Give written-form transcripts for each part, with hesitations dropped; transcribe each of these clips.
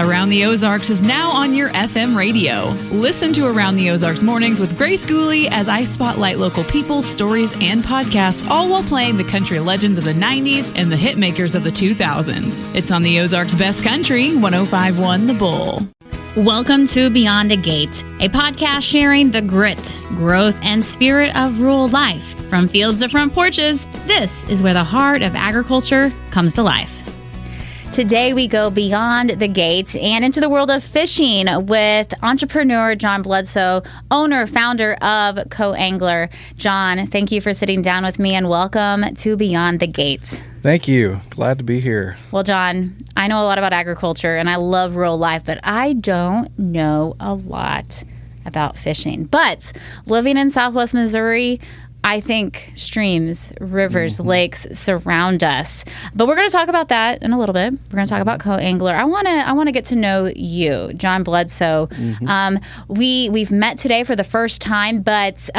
Around the Ozarks is now on your FM radio. Listen to Around the Ozarks mornings with Grace Gooley as I spotlight local people, stories, and podcasts, all while playing the country legends of the 90s and the hit makers of the 2000s. It's on the Ozarks' best country, 105.1 The Bull. Welcome to Beyond the Gate, a podcast sharing the grit, growth, and spirit of rural life. From fields to front porches, this is where the heart of agriculture comes to life. Today we go beyond the gate and into the world of fishing with entrepreneur John Bledsoe, owner, founder of Co-Angler. John, thank you for sitting down with me and welcome to Beyond the Gate. Thank you. Glad to be here. Well, John, I know a lot about agriculture and I love rural life, but I don't know a lot about fishing. But living in Southwest Missouri, I think streams, rivers, lakes surround us. But we're going to talk about that in a little bit. We're going to talk about Co-Angler. I want to get to know you, John Bledsoe. We've met today for the first time, but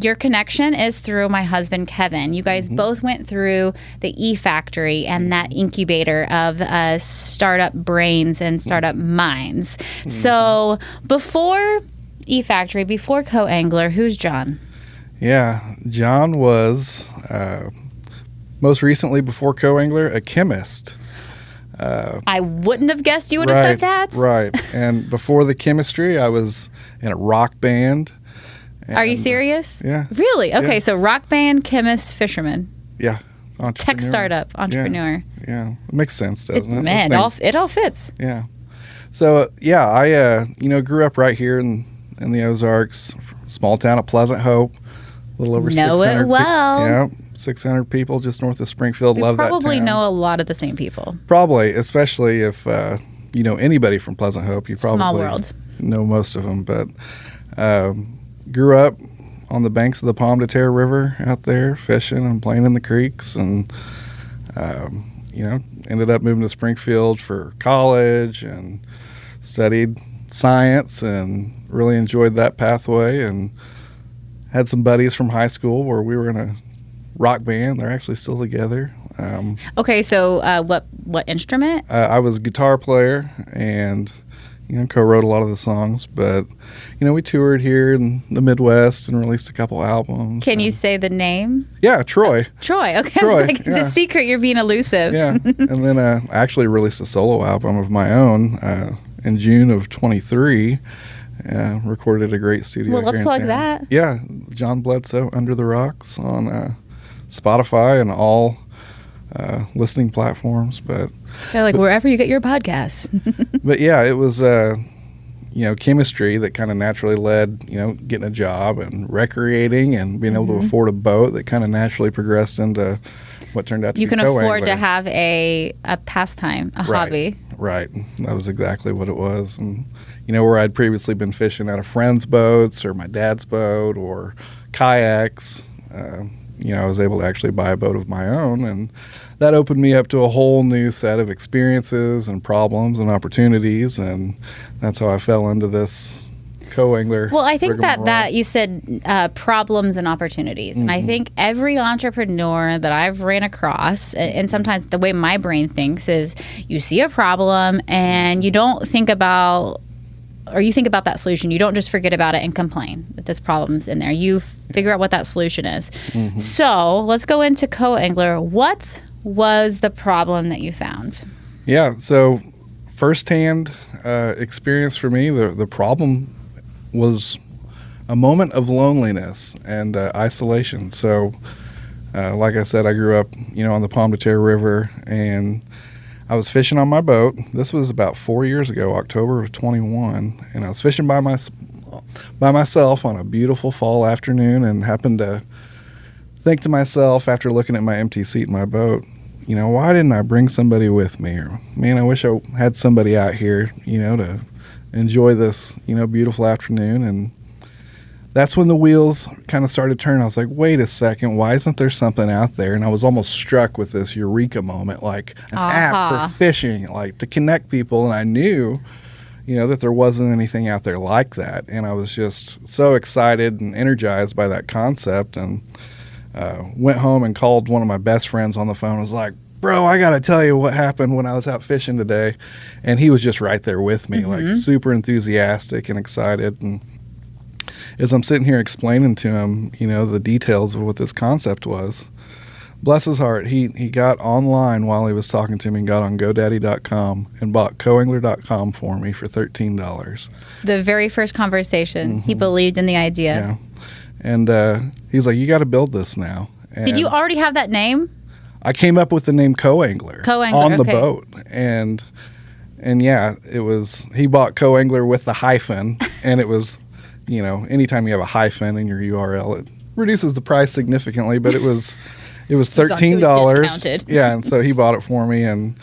your connection is through my husband, Kevin. You guys both went through the E-Factory and that incubator of startup brains and startup minds. So before E-Factory, before Co-Angler, who's John? Yeah, John was, most recently before Co-Angler, a chemist. I wouldn't have guessed you would have said that. Right. And before the chemistry, I was in a rock band. Are you serious? Yeah. Really? Okay, yeah. So rock band, chemist, fisherman. Yeah. Tech startup, entrepreneur. Yeah. It makes sense, doesn't it? Man, it all fits. Yeah. So, I grew up right here in the Ozarks, small town of Pleasant Hope. A little over 600. Know it well. 600 people just north of Springfield. Love that town. Probably know a lot of the same people. Probably, especially if you know anybody from Pleasant Hope. You probably Small world. Know most of them. But grew up on the banks of the Pomme de Terre River out there, fishing and playing in the creeks, and ended up moving to Springfield for college and studied science and really enjoyed that pathway, and had some buddies from high school where we were in a rock band. They're actually still together. Okay, so what instrument? I was a guitar player and co-wrote a lot of the songs, but we toured here in the Midwest and released a couple albums. Can you say the name? Yeah, Troy. Troy, okay. Troy, I was like, the secret, you're being elusive. Yeah, and then I actually released a solo album of my own in June of 23. Recorded a great studio. Well, let's plug that. Yeah, John Bledsoe, Under the Rocks on Spotify and all listening platforms. But wherever you get your podcasts. But yeah, it was chemistry that kind of naturally led getting a job and recreating and being able to afford a boat that kind of naturally progressed into what turned out to be Co-Angler. You can afford to have a pastime, a hobby. Right. That was exactly what it was. And where I'd previously been fishing out of friends' boats or my dad's boat or kayaks, I was able to actually buy a boat of my own, and that opened me up to a whole new set of experiences and problems and opportunities, and that's how I fell into this Co-Angler. Well, I think that you said problems and opportunities, and I think every entrepreneur that I've ran across, and sometimes the way my brain thinks is you see a problem and you don't think about, or you think about that solution. You don't just forget about it and complain that this problem's in there. You figure out what that solution is. So let's go into Co-Angler. What was the problem that you found? Yeah, so firsthand experience for me, the problem was a moment of loneliness and isolation. So like I said, I grew up on the Pomme de Terre River, and I was fishing on my boat. This was about 4 years ago, October of 21, and I was fishing by myself on a beautiful fall afternoon, and happened to think to myself after looking at my empty seat in my boat, why didn't I bring somebody with me? Or, man, I wish I had somebody out here, to enjoy this, beautiful afternoon. And that's when the wheels kind of started turning. I was like, wait a second, why isn't there something out there? And I was almost struck with this eureka moment, like an app for fishing, like to connect people. And I knew, that there wasn't anything out there like that. And I was just so excited and energized by that concept, and went home and called one of my best friends on the phone. I was like, bro, I got to tell you what happened when I was out fishing today. And he was just right there with me, like super enthusiastic and excited. And as I'm sitting here explaining to him, the details of what this concept was, bless his heart, he got online while he was talking to me and got on GoDaddy.com and bought coangler.com for me for $13. The very first conversation, he believed in the idea. Yeah. And he's like, you got to build this now. And Did you already have that name? I came up with the name Co-Angler on the boat. And yeah, it was, he bought Co-Angler with the hyphen, and it was, anytime you have a hyphen in your URL, it reduces the price significantly, but it was $13. It was discounted. Yeah, and so he bought it for me, and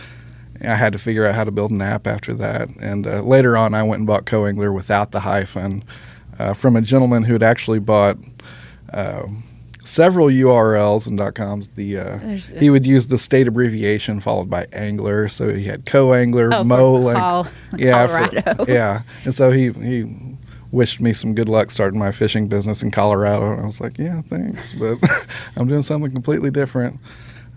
I had to figure out how to build an app after that. And later on, I went and bought Co-Angler without the hyphen from a gentleman who had actually bought several URLs and .coms. He would use the state abbreviation followed by angler, so he had Co-Angler, Colorado. And so he wished me some good luck starting my fishing business in Colorado. And I was like, yeah, thanks, but I'm doing something completely different.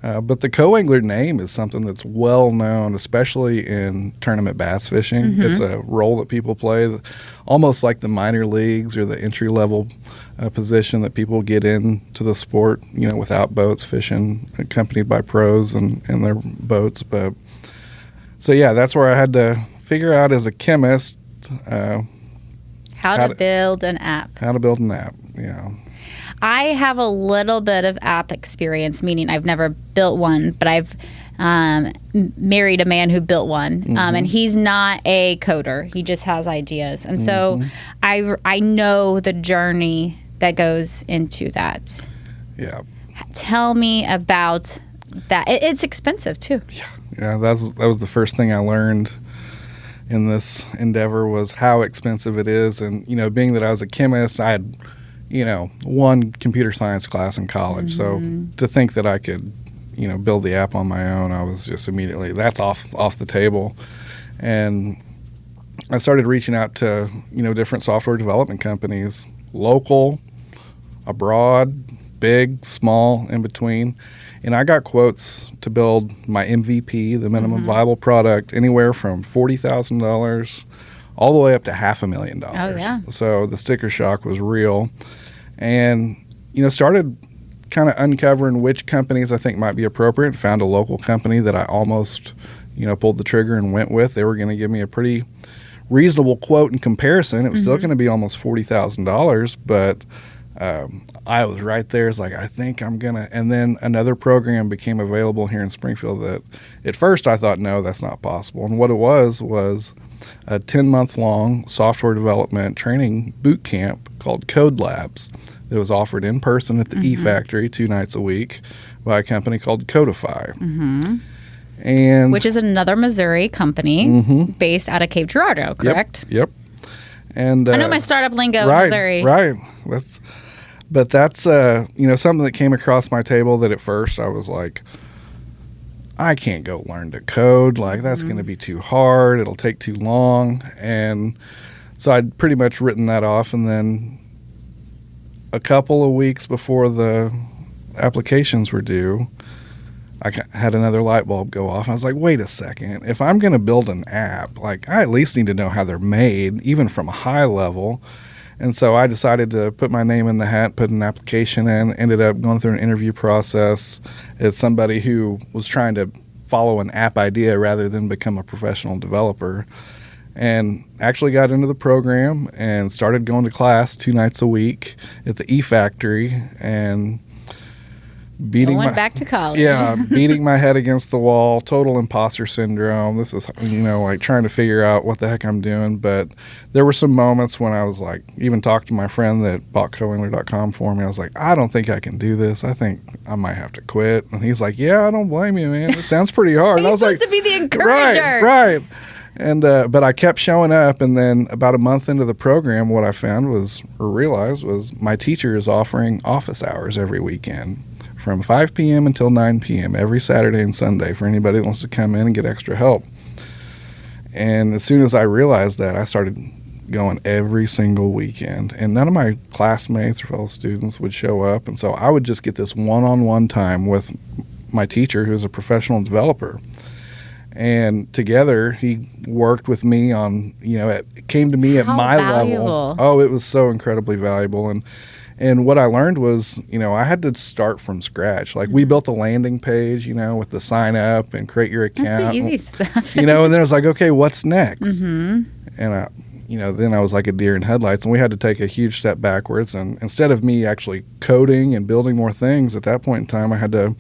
But the Co-Angler name is something that's well known, especially in tournament bass fishing. It's a role that people play, almost like the minor leagues or the entry-level position that people get into the sport, without boats, fishing, accompanied by pros and their boats. But so, yeah, that's where I had to figure out as a chemist how to build an app. Yeah. I have a little bit of app experience, meaning I've never built one, but I've married a man who built one, and he's not a coder. He just has ideas. And so I know the journey that goes into that. Yeah. Tell me about that. It's expensive, too. Yeah, that was the first thing I learned in this endeavor, was how expensive it is. And, being that I was a chemist, I had one computer science class in college. So to think that I could, build the app on my own, I was just immediately, that's off the table. And I started reaching out to, different software development companies, local, abroad, big, small, in between. And I got quotes to build my MVP, the minimum viable product, anywhere from $40,000 all the way up to $500,000. Oh, yeah. So the sticker shock was real. And, started kind of uncovering which companies I think might be appropriate. Found a local company that I almost, pulled the trigger and went with. They were going to give me a pretty reasonable quote in comparison. It was still going to be almost $40,000, but I was right there. It's like, I think I'm going to. And then another program became available here in Springfield that at first I thought, no, that's not possible. And what it was a 10-month-long software development training boot camp called Code Labs that was offered in person at the E-Factory 2 nights a week by a company called Codify. And which is another Missouri company based out of Cape Girardeau, correct? Yep. And I know my startup lingo right, in Missouri. Right. That's something that came across my table that at first I was like, I can't go learn to code. Like, that's going to be too hard. It'll take too long. And so I'd pretty much written that off. And then a couple of weeks before the applications were due, I had another light bulb go off. I was like, wait a second. If I'm going to build an app, like, I at least need to know how they're made, even from a high level. And so I decided to put my name in the hat, put an application in, ended up going through an interview process as somebody who was trying to follow an app idea rather than become a professional developer, and actually got into the program and started going to class 2 nights a week at the E-Factory and beating back to college. Yeah, beating my head against the wall, total imposter syndrome. This is, like trying to figure out what the heck I'm doing. But there were some moments when I was like, even talked to my friend that bought coangler.com for me. I was like, I don't think I can do this. I think I might have to quit. And he's like, yeah, I don't blame you, man. It sounds pretty hard. He's I was supposed to be the encourager. Right. And but I kept showing up, and then about a month into the program, what I found realized was my teacher is offering office hours every weekend from 5 p.m. until 9 p.m. every Saturday and Sunday for anybody that wants to come in and get extra help. And as soon as I realized that, I started going every single weekend. And none of my classmates or fellow students would show up. And so I would just get this one-on-one time with my teacher, who's a professional developer. And together, he worked with me on, it came to me at my level. Oh, it was so incredibly valuable. And what I learned was, I had to start from scratch. Like, we built a landing page, with the sign up and create your account. That's the easy stuff. And then I was like, okay, what's next? And then I was like a deer in headlights, and we had to take a huge step backwards. And instead of me actually coding and building more things at that point in time, I had to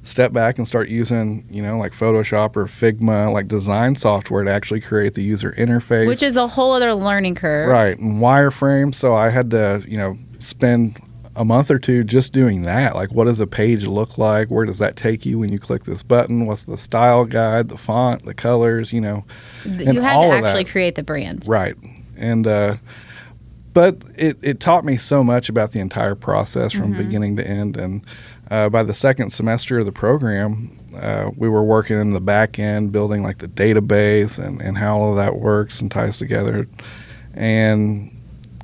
step back and start using, like Photoshop or Figma, like design software to actually create the user interface. Which is a whole other learning curve. Right. And wireframe. So I had to, spend a month or two just doing that. Like, what does a page look like? Where does that take you when you click this button? What's the style guide, the font, the colors, You had to actually create the brand. Right. And, but it taught me so much about the entire process from beginning to end. And by the second semester of the program, we were working in the back end, building like the database and how all of that works and ties together. And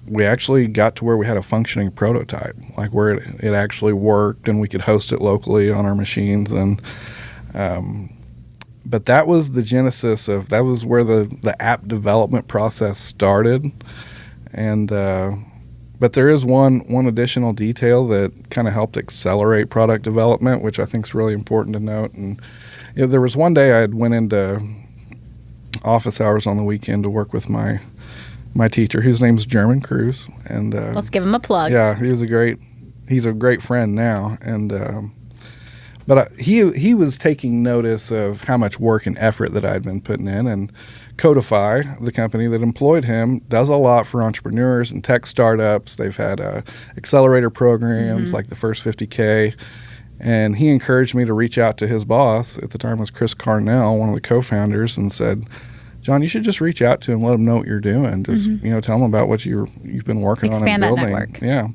we actually got to where we had a functioning prototype, like where it actually worked and we could host it locally on our machines. And but that was the genesis that was where the app development process started. And but there is one additional detail that kind of helped accelerate product development, which I think is really important to note. And there was one day I had went into office hours on the weekend to work with my teacher, whose name's German Cruz. And let's give him a plug. Yeah, he's a great friend now. And but he was taking notice of how much work and effort that I'd been putting in. And Codify, the company that employed him, does a lot for entrepreneurs and tech startups. They've had accelerator programs like the First 50K. And he encouraged me to reach out to his boss, at the time was Chris Carnell, one of the co-founders, and said, John, you should just reach out to him, let him know what you're doing. Just, tell him about what you've been working on and building. Expand that network. Yeah.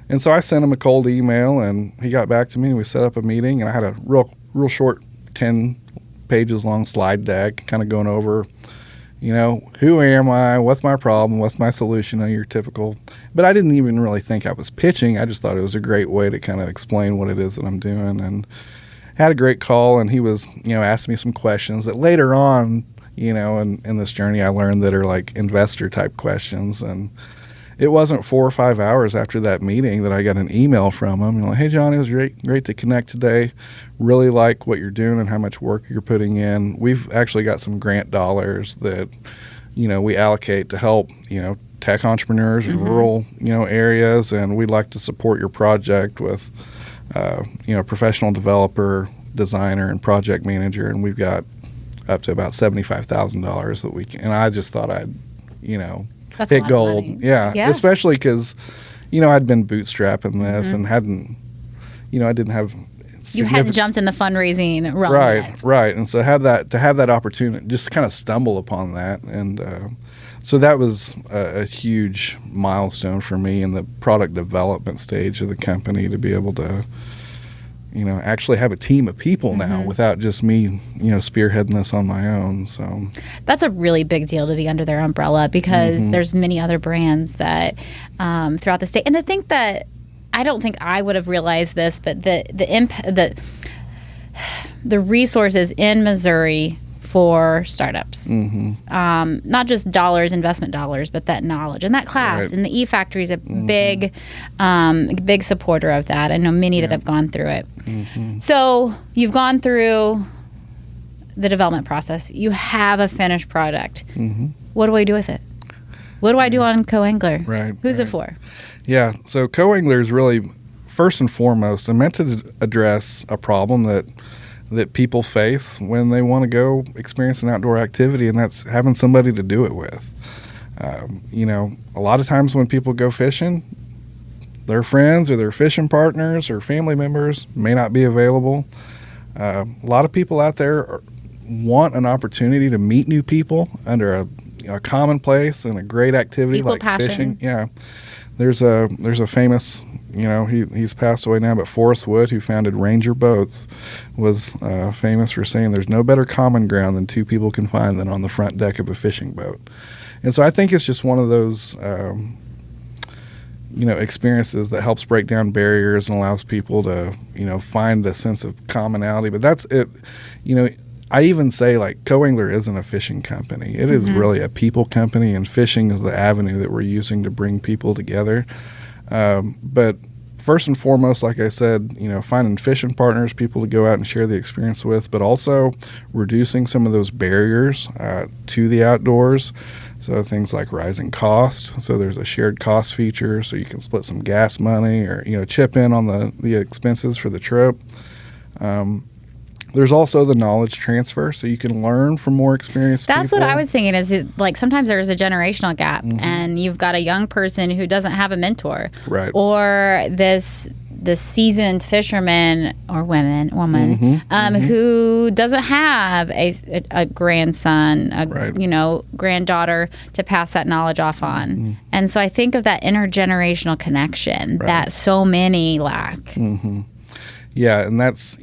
And so I sent him a cold email, and he got back to me, and we set up a meeting, and I had a real short 10 pages long slide deck kind of going over, who am I, what's my problem, what's my solution, your typical. But I didn't even really think I was pitching. I just thought it was a great way to kind of explain what it is that I'm doing. And had a great call, and he was, asking me some questions that later on, in this journey I learned that are like investor type questions. And it wasn't 4 or 5 hours after that meeting that I got an email from him. Hey, John, it was great to connect today. Really like what you're doing and how much work you're putting in. We've actually got some grant dollars that, we allocate to help, tech entrepreneurs in rural, areas. And we'd like to support your project with, professional developer, designer, and project manager. And we've got up to about $75,000 that we can. And I just thought I'd, That's hit gold. Yeah. Especially because, I'd been bootstrapping this and hadn't, I didn't have. You hadn't jumped in the fundraising realm yet. Right. And so to have that opportunity, just kind of stumble upon that. And so that was a huge milestone for me in the product development stage of the company, to be able to, actually have a team of people now without just me, spearheading this on my own. So that's a really big deal to be under their umbrella, because there's many other brands that throughout the state. And I think that I don't think I would have realized this, but the resources in Missouri for startups, not just investment dollars, but that knowledge and that class. Right. And the E-Factory is a big supporter of that. I know many that have gone through it. So you've gone through the development process. You have a finished product. What do I do with it? What do I do on Co-Angler? Right. Who's it for? Yeah. So Co-Angler is really, first and foremost, meant to address a problem that people face when they want to go experience an outdoor activity, and that's having somebody to do it with. A lot of times when people go fishing, their friends or their fishing partners or family members may not be available. A lot of people out there want an opportunity to meet new people under a common place and a great activity equal like passion. Fishing. Yeah. There's a famous, he's passed away now, but Forrest Wood, who founded Ranger Boats, was famous for saying there's no better common ground than two people can find than on the front deck of a fishing boat. And so I think it's just one of those, experiences that helps break down barriers and allows people to, find a sense of commonality. But that's it. I even say like Co-Angler isn't a fishing company. It is really a people company, and fishing is the avenue that we're using to bring people together. But first and foremost, like I said, finding fishing partners, people to go out and share the experience with, but also reducing some of those barriers to the outdoors. So things like rising cost. So there's a shared cost feature, so you can split some gas money or chip in on the expenses for the trip. There's also the knowledge transfer, so you can learn from more experienced people. That's what I was thinking, is that, like, sometimes there's a generational gap, and you've got a young person who doesn't have a mentor. Right. Or this seasoned fisherman or woman who doesn't have a grandson, granddaughter to pass that knowledge off on. And so I think of that intergenerational connection that so many lack. Yeah, and that's,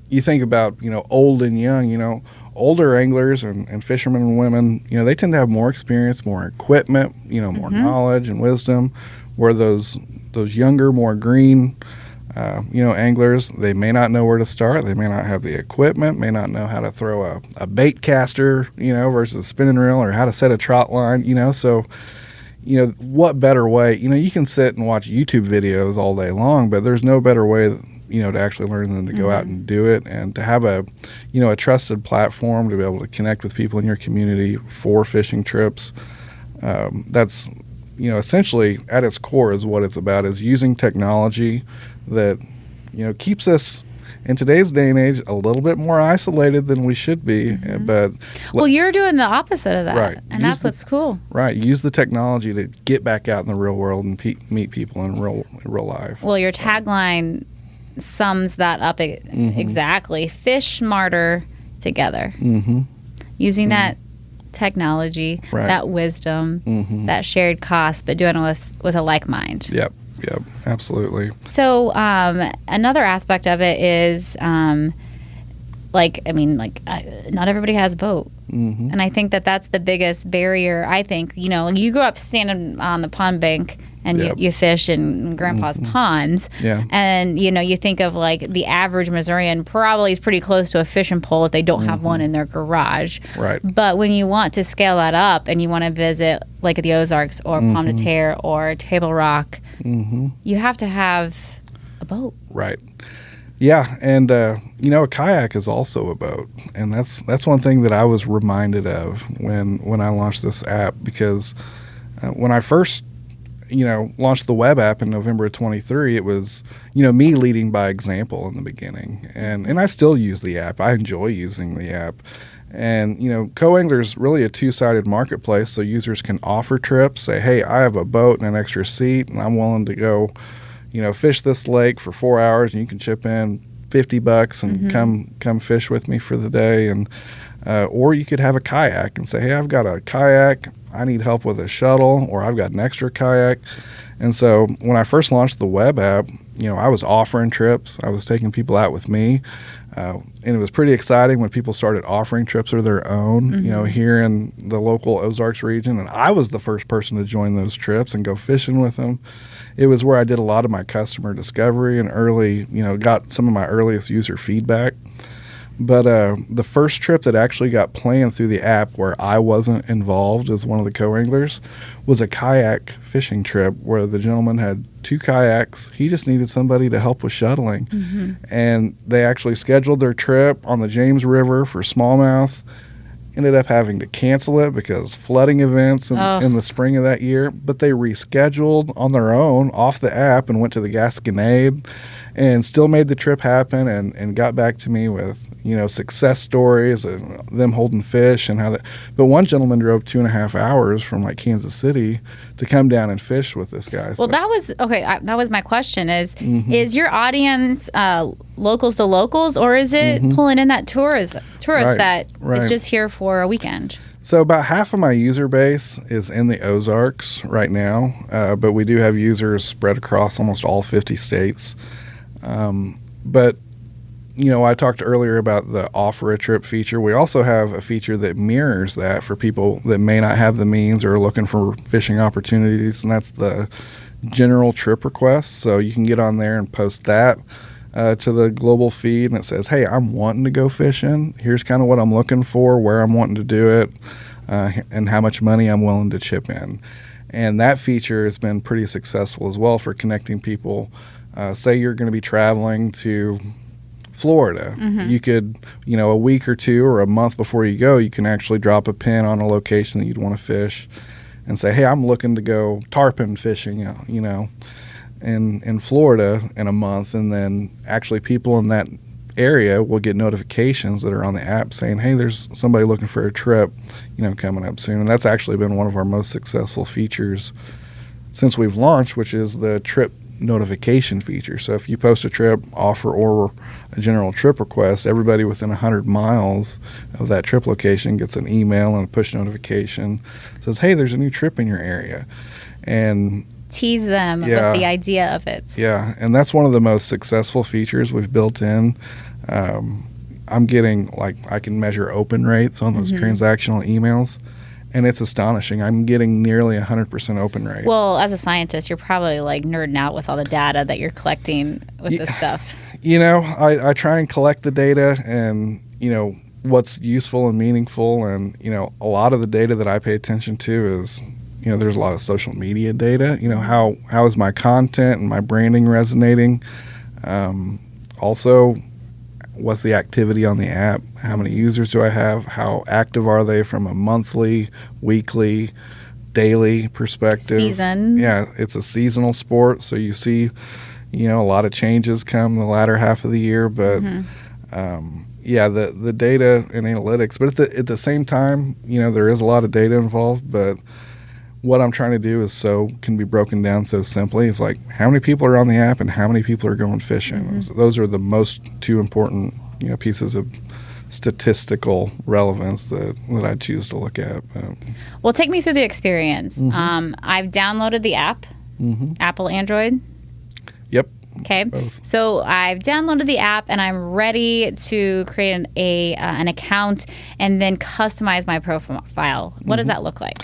you think about, old and young, older anglers and fishermen and women, they tend to have more experience, more equipment, more knowledge and wisdom, where those younger, more green, anglers, they may not know where to start. They may not have the equipment, may not know how to throw a bait caster, versus a spinning reel, or how to set a trot line, so, what better way, you can sit and watch YouTube videos all day long, but there's no better way to actually learn than to go out and do it, and to have a trusted platform to be able to connect with people in your community for fishing trips. That's, essentially at its core is what it's about, is using technology that, keeps us in today's day and age a little bit more isolated than we should be. But you're doing the opposite of that. Right. And that's what's cool. Right. Use the technology to get back out in the real world and meet people in real life. Well, your tagline sums that up exactly. Fish smarter together. Using that technology, that wisdom, that shared cost, but doing it with a like mind. Yep, absolutely. So another aspect of it is not everybody has a boat. And I think that's the biggest barrier. I think, you grew up standing on the pond bank and you fish in Grandpa's ponds. Yeah. And, you think of like the average Missourian probably is pretty close to a fishing pole if they don't have one in their garage. Right. But when you want to scale that up and you want to visit like the Ozarks or Pomme de Terre or Table Rock, you have to have a boat. Right. Yeah, and a kayak is also a boat, and that's one thing that I was reminded of when I launched this app, because when I first launched the web app in November of 23, it was me leading by example in the beginning, and I still use the app. I enjoy using the app, and Co-Angler is really a two-sided marketplace, so users can offer trips, say, hey, I have a boat and an extra seat, and I'm willing to go fish this lake for 4 hours, and you can chip in $50 and come fish with me for the day. And or you could have a kayak and say, hey, I've got a kayak, I need help with a shuttle, or I've got an extra kayak. And so when I first launched the web app, I was offering trips, I was taking people out with me, and it was pretty exciting when people started offering trips of their own, here in the local Ozarks region, and I was the first person to join those trips and go fishing with them. It was where I did a lot of my customer discovery and early, got some of my earliest user feedback. But the first trip that actually got planned through the app where I wasn't involved as one of the co-anglers was a kayak fishing trip where the gentleman had 2 kayaks. He just needed somebody to help with shuttling. And they actually scheduled their trip on the James River for smallmouth. Ended up having to cancel it because flooding events in the spring of that year, but they rescheduled on their own off the app and went to the Gasconade and still made the trip happen, and got back to me with success stories and them holding fish and how that. But one gentleman drove 2.5 hours from like Kansas City to come down and fish with this guy. Well, that was okay. That was my question: is your audience locals to locals, or is it pulling in that tourist that is just here for a weekend? So about half of my user base is in the Ozarks right now, but we do have users spread across almost all 50 states. But I talked earlier about the offer a trip feature. We also have a feature that mirrors that for people that may not have the means or are looking for fishing opportunities, and that's the general trip requests. So you can get on there and post that to the global feed, and it says, hey, I'm wanting to go fishing. Here's kind of what I'm looking for, where I'm wanting to do it, and how much money I'm willing to chip in. And that feature has been pretty successful as well for connecting people. Say you're going to be traveling to Florida. You could, a week or two or a month before you go, you can actually drop a pin on a location that you'd want to fish and say, hey, I'm looking to go tarpon fishing, in Florida in a month. And then actually people in that area will get notifications that are on the app saying, hey, there's somebody looking for a trip, coming up soon. And that's actually been one of our most successful features since we've launched, which is the trip notification feature. So if you post a trip offer or a general trip request, everybody within 100 miles of that trip location gets an email and a push notification that says, hey, there's a new trip in your area. And tease them with the idea of it. Yeah, and that's one of the most successful features we've built in. I'm getting, I can measure open rates on those transactional emails, and it's astonishing. I'm getting nearly 100% open rate. Well, as a scientist, you're probably nerding out with all the data that you're collecting with this stuff. I try and collect the data and, what's useful and meaningful. And, a lot of the data that I pay attention to is, there's a lot of social media data. How is my content and my branding resonating? Also, what's the activity on the app? How many users do I have? How active are they from a monthly, weekly, daily perspective? Season. Yeah, it's a seasonal sport, so you see, a lot of changes come the latter half of the year. But the data and analytics. But at the same time, there is a lot of data involved. But what I'm trying to do is can be broken down so simply. It's like how many people are on the app and how many people are going fishing. So those are the most two important pieces of statistical relevance that I choose to look at. Well, take me through the experience. I've downloaded the app, Apple, Android. Yep. Okay. Both. So I've downloaded the app and I'm ready to create an account and then customize my profile. What does that look like?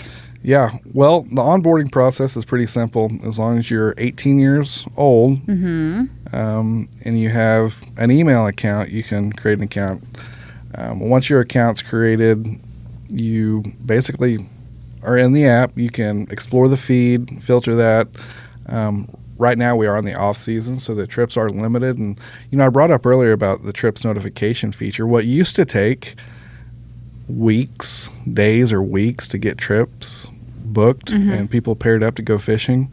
Yeah, well, the onboarding process is pretty simple. As long as you're 18 years old and you have an email account, you can create an account. Once your account's created, you basically are in the app. You can explore the feed, filter that. Right now we are in the off season, so the trips are limited. And, I brought up earlier about the trips notification feature. What used to take days or weeks to get trips booked and people paired up to go fishing,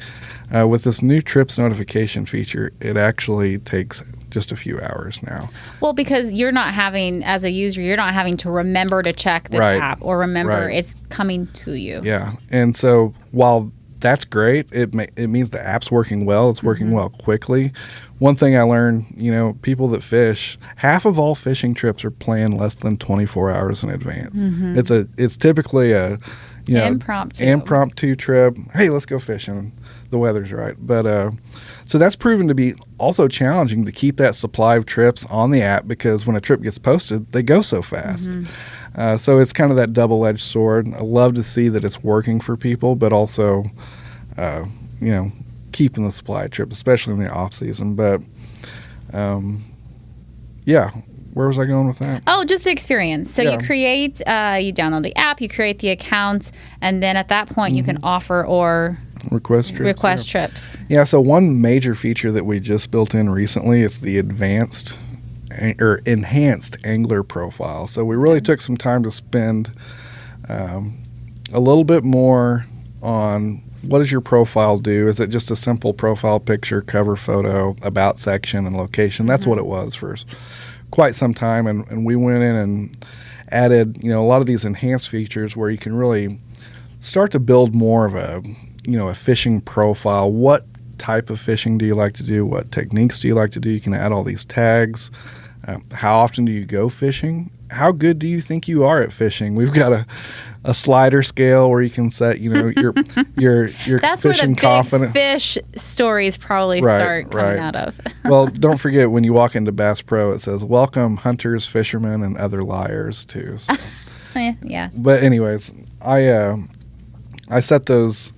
with this new trips notification feature, it actually takes just a few hours now. Well, because you're not having, as a user, you're not having to remember to check this app or remember it's coming to you. Yeah, and so while that's great, it means the app's working well. It's working well quickly. One thing I learned, people that fish, half of all fishing trips are planned less than 24 hours in advance. It's typically a impromptu trip. Hey, let's go fishing. The weather's right. But so that's proven to be also challenging to keep that supply of trips on the app, because when a trip gets posted, they go so fast. So it's kind of that double-edged sword. I love to see that it's working for people, but also, keeping the supply of trips, especially in the off season. But where was I going with that? Oh, just the experience. So you create, you download the app, you create the account, and then at that point you can offer or request trips. Yeah, so one major feature that we just built in recently is the enhanced angler profile. So we really took some time to spend a little bit more on what does your profile do? Is it just a simple profile picture, cover photo, about section, and location? That's what it was for quite some time, and we went in and added a lot of these enhanced features where you can really start to build more of a fishing profile. What type of fishing do you like to do? What techniques do you like to do? You can add all these tags. How often do you go fishing? How good do you think you are at fishing? We've got a slider scale where you can set, your That's fishing confidence. That's where the big fish stories probably start coming out of. Well, don't forget, when you walk into Bass Pro, it says, welcome hunters, fishermen, and other liars, too. So. Yeah. But anyways, I set those,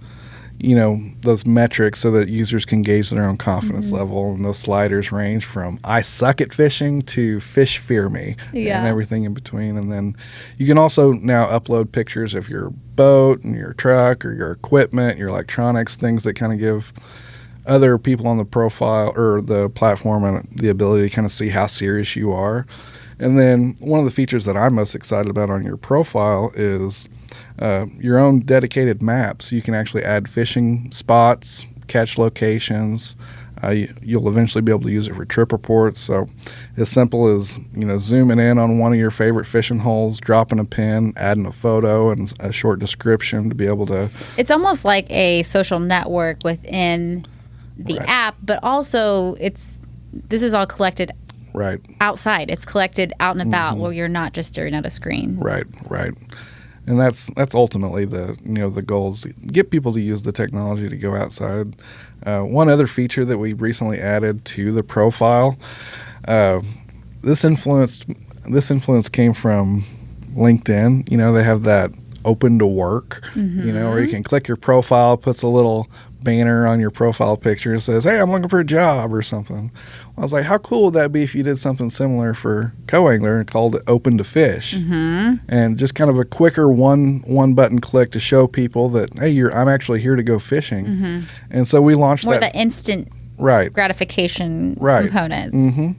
those metrics so that users can gauge their own confidence level. And those sliders range from I suck at fishing to fish fear me and everything in between. And then you can also now upload pictures of your boat and your truck or your equipment, your electronics, things that kind of give other people on the profile or the platform and the ability to kind of see how serious you are. And then one of the features that I'm most excited about on your profile is your own dedicated maps. You can actually add fishing spots, catch locations. You'll eventually be able to use it for trip reports. So as simple as, zooming in on one of your favorite fishing holes, dropping a pin, adding a photo and a short description to be able to... It's almost like a social network within the app, but also this is all collected outside. It's collected out and about where you're not just staring at a screen. Right. And that's ultimately the goal is to get people to use the technology to go outside. One other feature that we recently added to the profile, this influence came from LinkedIn. They have that open to work, where you can click your profile, puts a little banner on your profile picture and says, hey, I'm looking for a job or something. I was like, how cool would that be if you did something similar for Co-Angler and called it Open to Fish? And just kind of a quicker one button click to show people that, hey, I'm actually here to go fishing. And so we launched more the instant gratification components.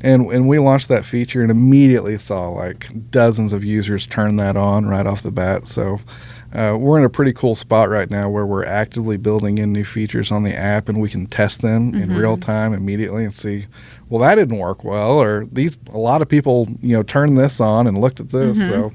And we launched that feature and immediately saw like dozens of users turn that on right off the bat. So we're in a pretty cool spot right now where we're actively building in new features on the app, and we can test them in real time immediately and see, well, that didn't work well, or a lot of people turned this on and looked at this. So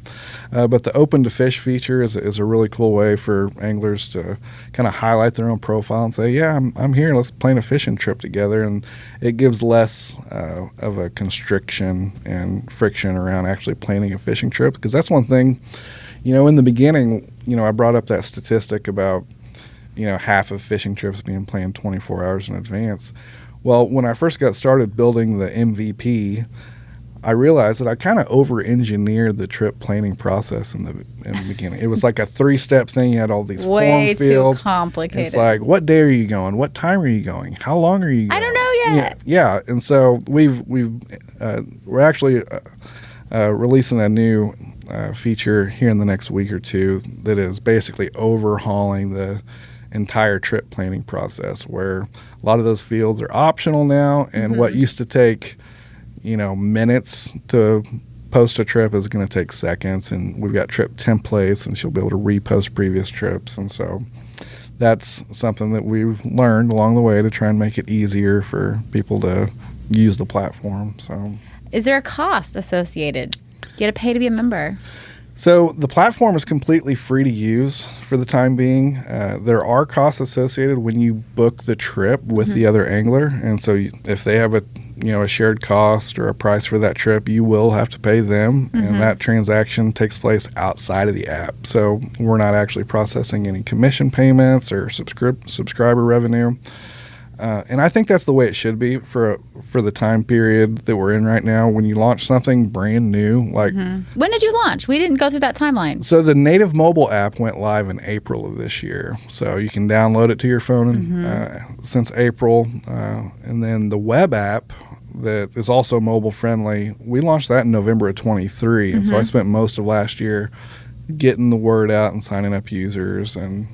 but the Open to Fish feature is a really cool way for anglers to kind of highlight their own profile and say, yeah, I'm here, let's plan a fishing trip together. And it gives less of a constriction and friction around actually planning a fishing trip, because that's one thing. In the beginning, I brought up that statistic about, half of fishing trips being planned 24 hours in advance. Well, when I first got started building the MVP, I realized that I kind of over-engineered the trip planning process in the beginning. It was like a 3-step thing. You had all these way form fields. Too complicated. It's like, what day are you going? What time are you going? How long are you going? I don't know yet. Yeah. And so we're actually releasing a new feature here in the next week or two that is basically overhauling the entire trip planning process, where a lot of those fields are optional now, and what used to take minutes to post a trip is going to take seconds. And we've got trip templates, and she'll be able to repost previous trips. And so that's something that we've learned along the way to try and make it easier for people to use the platform. So is there a cost associated? You got to pay to be a member. So the platform is completely free to use for the time being. There are costs associated when you book the trip with the other angler, and so if they have a shared cost or a price for that trip, you will have to pay them, and that transaction takes place outside of the app. So we're not actually processing any commission payments or subscriber revenue. And I think that's the way it should be for the time period that we're in right now. When you launch something brand new, like when did you launch? We didn't go through that timeline. So the native mobile app went live in April of this year. So you can download it to your phone since April. And then the web app that is also mobile friendly, we launched that in November of 23. And so I spent most of last year getting the word out and signing up users and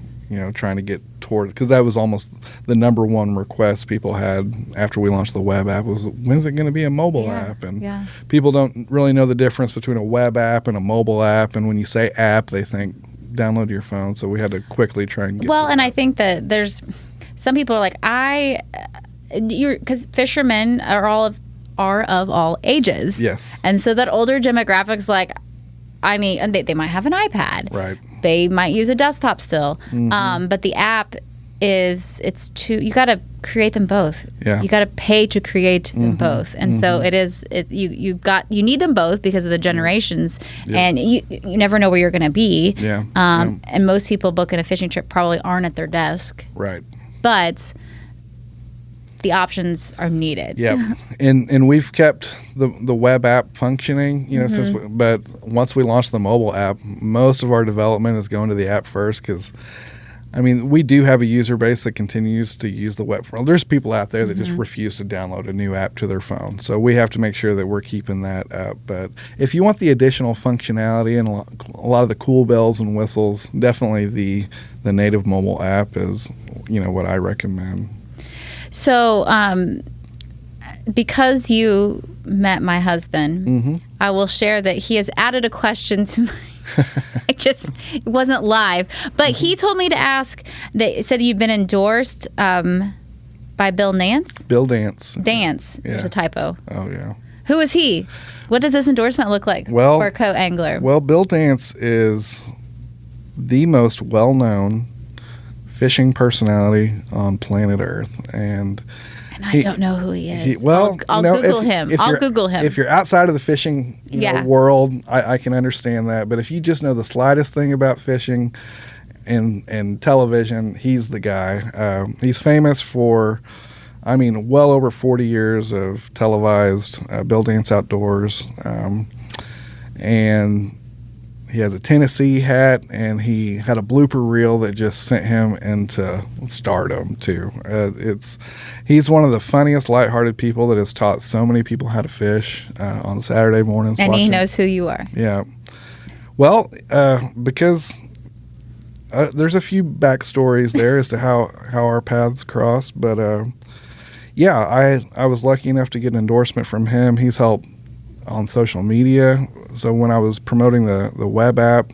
trying to get toward, because that was almost the number one request people had after we launched the web app was, when's it going to be a mobile app? And people don't really know the difference between a web app and a mobile app. And when you say app, they think download to your phone. So we had to quickly try and get and I think that there's some people are like, because fishermen are of all ages. Yes. And so that older demographic's like, and they might have an iPad. Right. They might use a desktop still. But the app you got to create them both. Yeah. You got to pay to create them both. And so you need them both because of the generations, and you never know where you're going to be. Yeah. And most people booking a fishing trip probably aren't at their desk. Right. But the options are needed. Yeah, and we've kept the web app functioning, but once we launched the mobile app, most of our development is going to the app first, because I mean, we do have a user base that continues to use the web phone. There's people out there that just refuse to download a new app to their phone. So we have to make sure that we're keeping that up. But if you want the additional functionality and a lot of the cool bells and whistles, definitely the native mobile app is, what I recommend. So, because you met my husband, I will share that he has added a question to my it wasn't live, but he told me to ask. They said you've been endorsed by Bill Nance. Bill Dance. Dance. Yeah. There's a typo. Oh yeah. Who is he? What does this endorsement look like for a co-angler? Well, Bill Dance is the most well-known fishing personality on planet Earth, and I don't know who he is. I'll Google him. I'll Google him. If you're outside of the fishing world, I can understand that. But if you just know the slightest thing about fishing and television, he's the guy. He's famous for, well over 40 years of televised Bill Dance Outdoors. And he has a Tennessee hat, and he had a blooper reel that just sent him into stardom too. He's one of the funniest, lighthearted people that has taught so many people how to fish on Saturday mornings. And he knows who you are. Yeah. Well, because there's a few backstories there as to how our paths crossed, but I was lucky enough to get an endorsement from him. He's helped on social media. So when I was promoting the web app,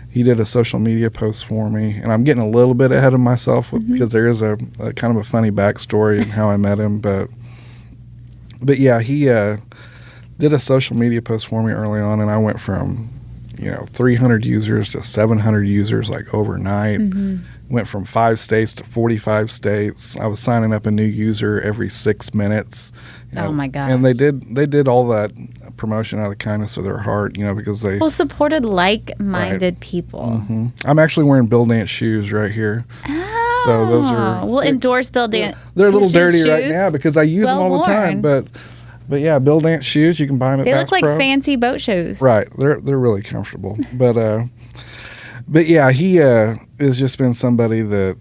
he did a social media post for me, and I'm getting a little bit ahead of myself because there is a kind of a funny backstory in how I met him. But yeah, he did a social media post for me early on, and I went from 300 users to 700 users like overnight. Went from 5 states to 45 states. I was signing up a new user every 6 minutes. Oh my God! And they did all that promotion out of the kindness of their heart, because they supported like-minded people. I'm actually wearing Bill Dance shoes right here. Oh, so those are we'll endorse Bill Dance. They're a little dirty right now because I use them all the time, but yeah, Bill Dance shoes, you can buy them at Bass Pro. They look like fancy boat shoes. Right, they're really comfortable. But yeah, he has just been somebody that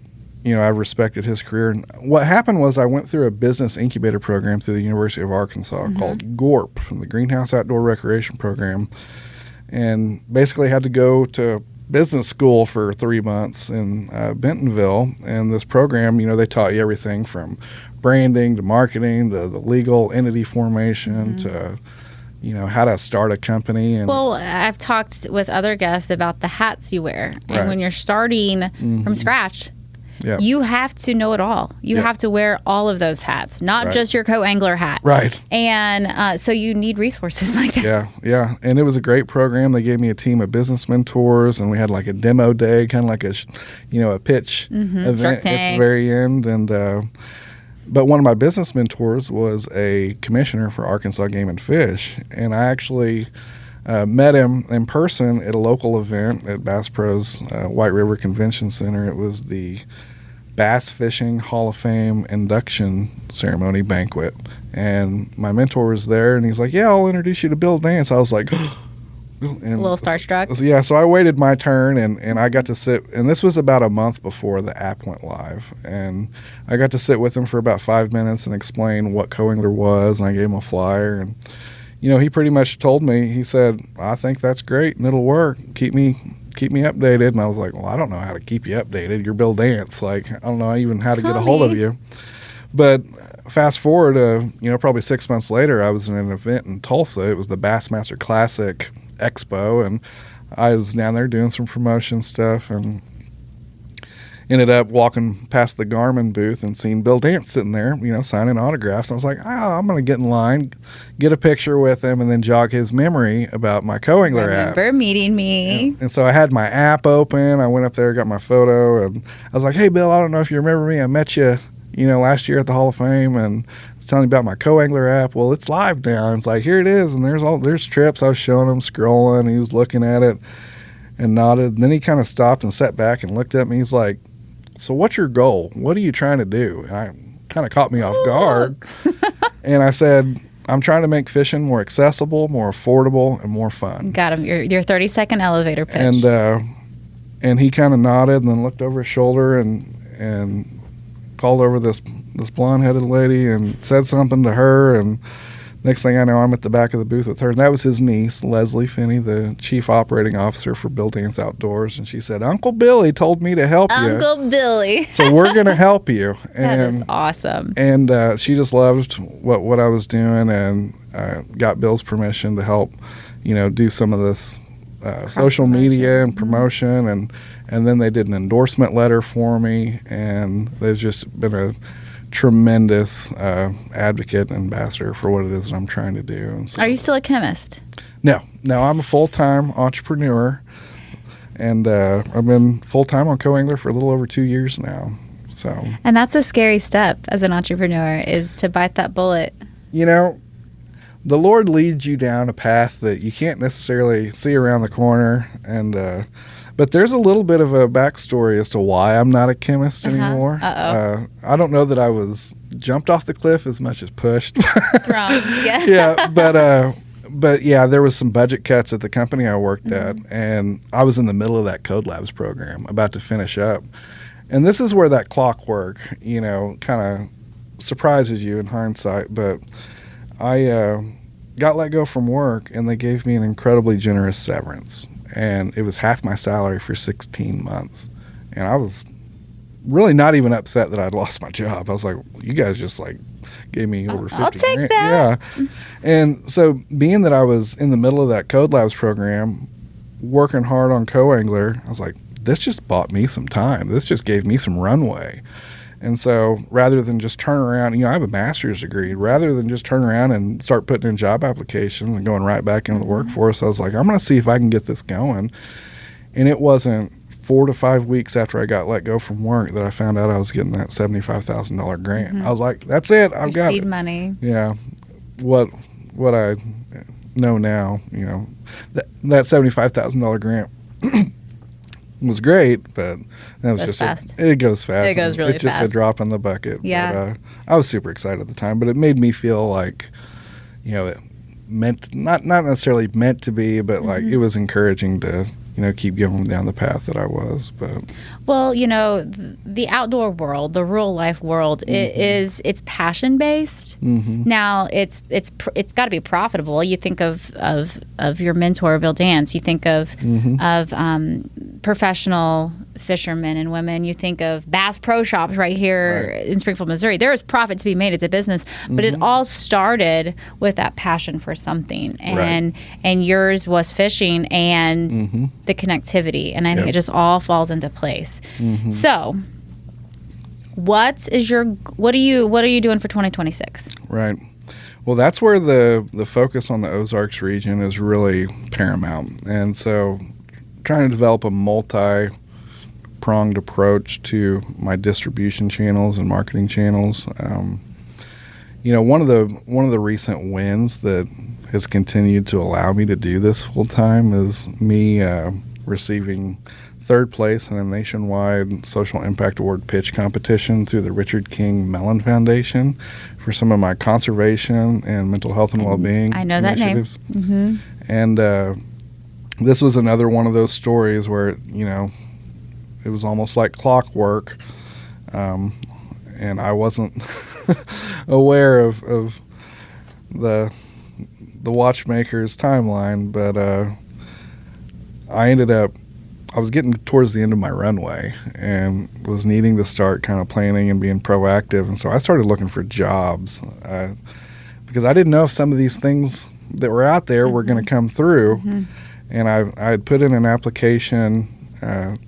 I've respected his career. And what happened was I went through a business incubator program through the University of Arkansas called GORP, the Greenhouse Outdoor Recreation Program, and basically had to go to business school for 3 months in Bentonville. And this program, they taught you everything from branding to marketing to the legal entity formation to how to start a company. And I've talked with other guests about the hats you wear, and when you're starting from scratch, you have to know it all. You have to wear all of those hats, not just your co-angler hat. Right. And so you need resources like that. Yeah. And it was a great program. They gave me a team of business mentors, and we had like a demo day, kind of like a pitch event at the very end. And but one of my business mentors was a commissioner for Arkansas Game and Fish, and I actually met him in person at a local event at Bass Pro's White River Convention Center. It was the Bass Fishing Hall of Fame induction ceremony banquet, and my mentor was there, and he's like, "Yeah, I'll introduce you to Bill Dance." I was like, and a little starstruck. Yeah, so I waited my turn, and I got to sit, and this was about a month before the app went live, and I got to sit with him for about 5 minutes and explain what co-angler was, and I gave him a flyer, and he pretty much told me, he said, "I think that's great and it'll work. Keep me updated." And I was like, "Well, I don't know how to keep you updated. You're Bill Dance. Like, I don't know even how to get a hold of you." But fast forward, probably 6 months later, I was in an event in Tulsa. It was the Bassmaster Classic Expo, and I was down there doing some promotion stuff, and ended up walking past the Garmin booth and seeing Bill Dance sitting there, signing autographs. I was like, I'm going to get in line, get a picture with him, and then jog his memory about my co-angler app. Remember meeting me. And so I had my app open. I went up there, got my photo, and I was like, "Hey, Bill, I don't know if you remember me. I met you, last year at the Hall of Fame, and I was telling you about my co-angler app. Well, it's live now." And it's like, "Here it is." And there's trips. I was showing him, scrolling. He was looking at it and nodded. And then he kind of stopped and sat back and looked at me. He's like, "So what's your goal? What are you trying to do?" And I kind of caught me off guard. And I said, "I'm trying to make fishing more accessible, more affordable, and more fun." Got him. Your 30-second elevator pitch. And he kind of nodded and then looked over his shoulder and called over this blonde-headed lady and said something to her. And next thing I know, I'm at the back of the booth with her. And that was his niece, Leslie Finney, the chief operating officer for Bill Dance Outdoors. And she said, Uncle Billy told me to help you. Uncle Billy. So we're going to help you. That is awesome. And she just loved what I was doing and got Bill's permission to help, do some of this social media and promotion. And then they did an endorsement letter for me. And they've just been a tremendous advocate and ambassador for what it is that I'm trying to do. And so, are you still a chemist? No, I'm a full-time entrepreneur, and I've been full-time on Co-Angler for a little over 2 years now. So, and that's a scary step as an entrepreneur, is to bite that bullet. The Lord leads you down a path that you can't necessarily see around the corner, and but there's a little bit of a backstory as to why I'm not a chemist anymore. I don't know that I was jumped off the cliff as much as pushed. Thrown, yeah. Yeah, but yeah, there was some budget cuts at the company I worked at, and I was in the middle of that Code Labs program, about to finish up. And this is where that clockwork, kind of surprises you in hindsight. But I got let go from work, and they gave me an incredibly generous severance. And it was half my salary for 16 months. And I was really not even upset that I'd lost my job. I was like, you guys just gave me over 50 I'll take grand. that. Yeah. And so being that I was in the middle of that Code Labs program, working hard on Co-Angler, I was like, this just bought me some time. This just gave me some runway. And so rather than just turn around, I have a master's degree, rather than just turn around and start putting in job applications and going right back into the workforce, I was like, I'm going to see if I can get this going. And it wasn't 4 to 5 weeks after I got let go from work that I found out I was getting that $75,000 grant. I was like, that's it. I've got it. Seed money. Yeah. What I know now, that $75,000 grant was great, but that was That's just fast. It goes fast. It goes really It's just fast. a drop in the bucket. Yeah. But, I was super excited at the time, but it made me feel like, it meant not necessarily meant to be, but it was encouraging to keep going down the path that I was. But well, the outdoor world, the real life world, it's passion based. Now it's got to be profitable. You think of your mentor, Bill Dance. You think of professional fishermen and women. You think of Bass Pro Shops right here in Springfield, Missouri. There is profit to be made. It's a business, but it all started with that passion for something, and yours was fishing and the connectivity, and I think it just all falls into place. So, what are you doing for 2026? Right. Well, that's where the focus on the Ozarks region is really paramount, and so trying to develop a multi-pronged approach to my distribution channels and marketing channels. One of the recent wins that has continued to allow me to do this full time is me receiving third place in a nationwide social impact award pitch competition through the Richard King Mellon Foundation for some of my conservation and mental health and well-being I know that name. initiatives. And this was another one of those stories where it was almost like clockwork, and I wasn't aware of the watchmaker's timeline, but I was getting towards the end of my runway and was needing to start kind of planning and being proactive. And so I started looking for jobs because I didn't know if some of these things that were out there were going to come through. And I had put in an application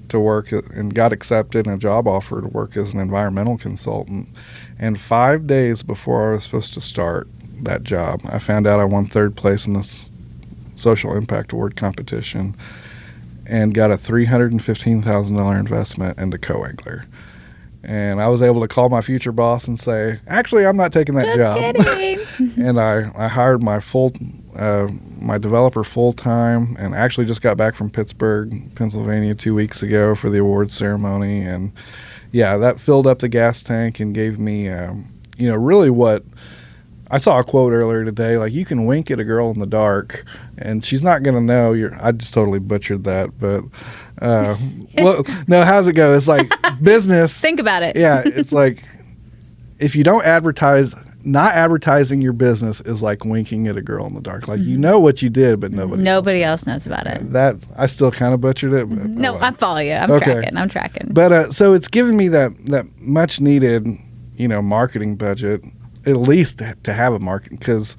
to work and got accepted in a job offer to work as an environmental consultant. And 5 days before I was supposed to start that job, I found out I won third place in this social impact award competition and got a $315,000 investment into Co-Angler. And I was able to call my future boss and say, actually, I'm not taking that job. And I hired my developer full time, and actually just got back from Pittsburgh, Pennsylvania 2 weeks ago for the awards ceremony. And yeah, that filled up the gas tank and gave me, really what I saw a quote earlier today, like, you can wink at a girl in the dark and she's not going to know I just totally butchered that, but well, no, how's it go? It's like business. Think about it. Yeah, it's like if you don't advertise, not advertising your business is like winking at a girl in the dark. Like, you know what you did, but nobody else knows about it. I still kind of butchered it. But, no, I follow you. I'm tracking. But so it's given me that much needed, marketing budget, at least to have a market, because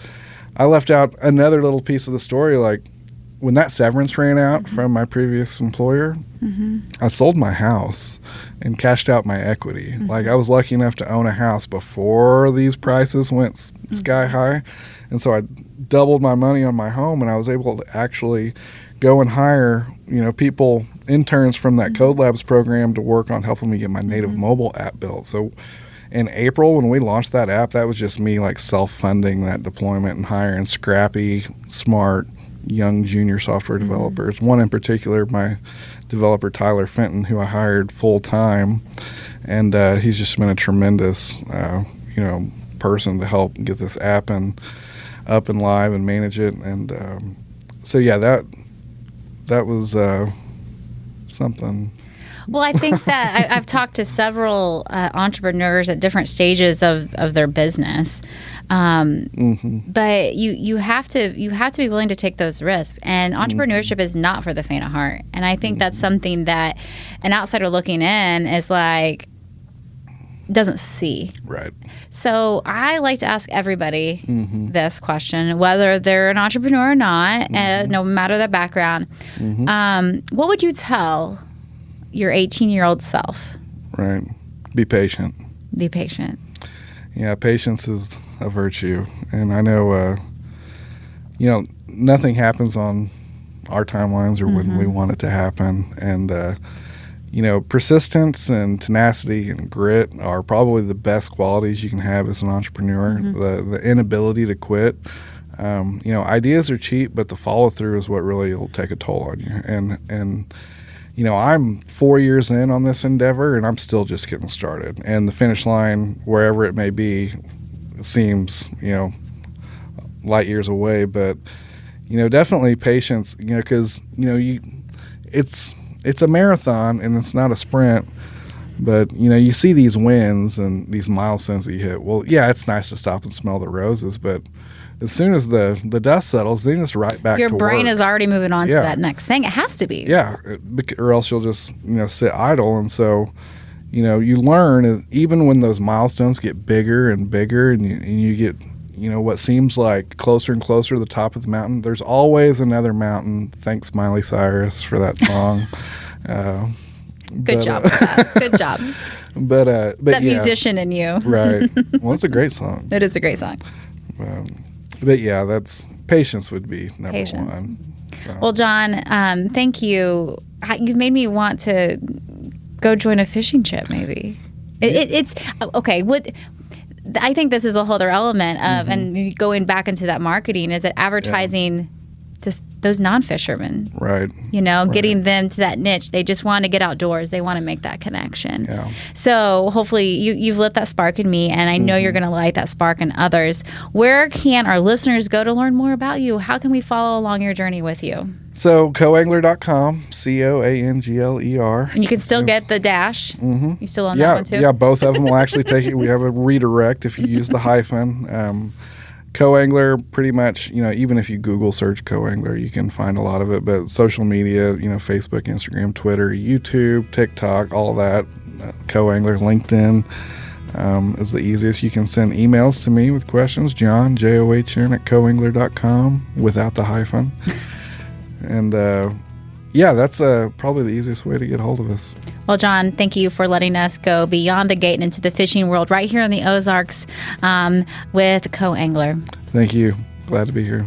I left out another little piece of the story. Like, when that severance ran out from my previous employer, I sold my house and cashed out my equity. Like, I was lucky enough to own a house before these prices went sky high. And so I doubled my money on my home, and I was able to actually go and hire, people, interns from that Code Labs program to work on helping me get my native mobile app built. So in April, when we launched that app, that was just me like self-funding that deployment and hiring scrappy, smart, young junior software developers. One in particular, my developer Tyler Fenton, who I hired full time, and he's just been a tremendous, person to help get this app up and live and manage it. And so yeah, that was something. Well, I think that I've talked to several entrepreneurs at different stages of their business, but you have to be willing to take those risks. And entrepreneurship is not for the faint of heart. And I think that's something that an outsider looking in is like doesn't see. Right. So I like to ask everybody this question, whether they're an entrepreneur or not, no matter their background. What would you tell your 18-year-old self? Right. Be patient. Be patient. Yeah, patience is a virtue. And I know, nothing happens on our timelines or when we want it to happen. And, persistence and tenacity and grit are probably the best qualities you can have as an entrepreneur. The inability to quit. Ideas are cheap, but the follow through is what really will take a toll on you. And I'm 4 years in on this endeavor, and I'm still just getting started. And the finish line, wherever it may be, seems, light years away. But, definitely patience, because, it's a marathon and it's not a sprint. But, you see these wins and these milestones that you hit. Well, yeah, it's nice to stop and smell the roses, but as soon as the dust settles, then it's right back to work. Your brain is already moving on to that next thing. It has to be. Yeah, or else you'll just, sit idle. And so, you learn, even when those milestones get bigger and bigger and you get, what seems like closer and closer to the top of the mountain, there's always another mountain. Thanks, Miley Cyrus, for that song. Good job with that. Good job. But that musician in you. Right. Well, it's a great song. It is a great song. But yeah, that's patience would be number one. So. Well, John, thank you. You've made me want to go join a fishing trip. Maybe it's okay. I think this is a whole other element of, and going back into that marketing, is that advertising just those non-fishermen, right? Getting them to that niche. They just want to get outdoors. They want to make that connection. Yeah. So hopefully you've lit that spark in me, and I know you're going to light that spark in others. Where can our listeners go to learn more about you? How can we follow along your journey with you? So coangler.com, COANGLER. And you can still get the dash. You still on that one too? Yeah, both of them will actually take it. We have a redirect if you use the hyphen. Co-angler, pretty much, even if you Google search co-angler, you can find a lot of it. But social media, Facebook, Instagram, Twitter, YouTube, TikTok, all that, co-angler, LinkedIn is the easiest. You can send emails to me with questions, John, JOHN at coangler.com without the hyphen. And that's probably the easiest way to get hold of us. Well, John, thank you for letting us go beyond the gate and into the fishing world right here in the Ozarks with Co-Angler. Thank you. Glad to be here.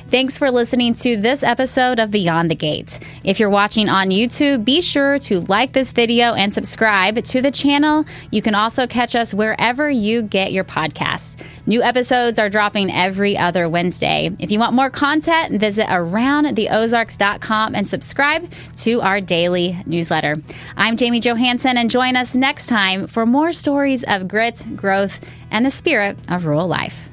Thanks for listening to this episode of Beyond the Gate. If you're watching on YouTube, be sure to like this video and subscribe to the channel. You can also catch us wherever you get your podcasts. New episodes are dropping every other Wednesday. If you want more content, visit aroundtheozarks.com and subscribe to our daily newsletter. I'm Jamie Johansen, and join us next time for more stories of grit, growth, and the spirit of rural life.